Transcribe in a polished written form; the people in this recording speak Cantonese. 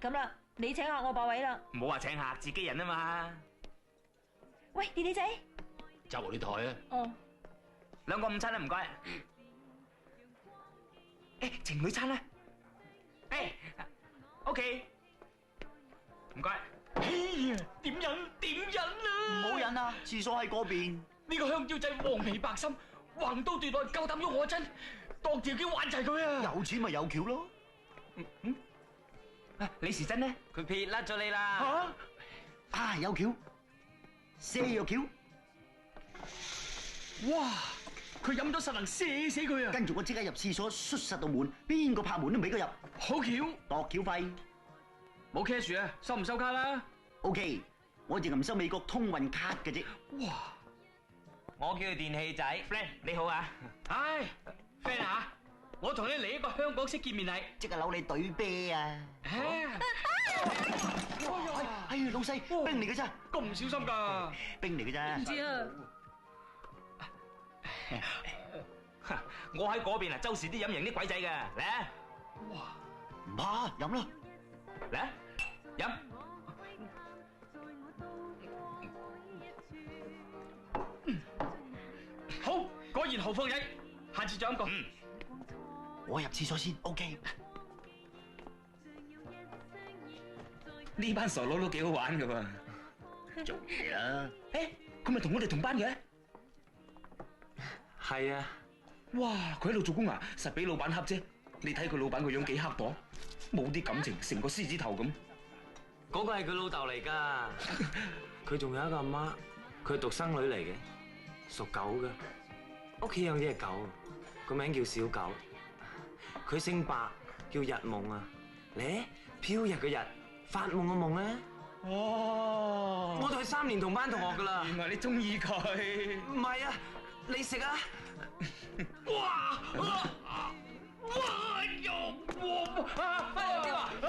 咁啦，你請客我霸位啦。唔好話請客，自己人啊嘛。喂，弟弟仔。就我呢台啊。哦。兩個午餐啦，唔該。誒，情侶餐啦。誒 ，OK。唔該。哎呀，點忍啊！唔好忍啊！廁所喺嗰邊。呢個香蕉仔黃皮白心，橫刀奪愛，夠膽喐我真，當條橋玩齊佢啊！有錢咪有橋咯。李時珍呢？佢撇甩咗你啦！啊，有橋，瀉藥橋。哇！佢飲咗實能射死佢啊！跟住我即刻入廁所，閂實道門，邊個拍門都唔俾佢入。好橋，度橋費。冇 cash 啊，收唔收卡啦 ？OK， 我淨係唔收美國通運卡嘅啫。哇！我叫佢電器仔 ，friend 你好啊。唉 ，friend 啊，我同你嚟一個香港式見面禮，即係扭你對啤啊！哎，老細，冰嚟嘅咋？咁唔小心㗎，冰嚟嘅咋？唔知啊。我喺嗰邊啊，周時啲飲型啲鬼仔嘅，嚟啊！哇！唔怕，飲啦！嚟啊，飲！好，果然豪放仔，下次再飲過。我入廁所先 ，OK。呢班傻佬都幾好玩㗎喎。做嘢啦。誒，佢咪同我哋同班嘅？係啊。哇！佢喺度做工啊，實俾老闆恰啫。你睇佢老闆個樣幾刻薄，冇啲感情，成個獅子頭咁。嗰個係佢老豆嚟㗎，佢仲有一個阿媽，佢係獨生女嚟嘅，屬狗㗎，屋企養隻狗，個名叫小狗，佢姓白，叫日夢啊。咧飄日嘅日，發夢嘅夢咧。哦，我同佢3年同班同學㗎啦。原來你中意佢？唔係啊，你食啊！哇！哇！哇！肉！哇！哎呀，邊個？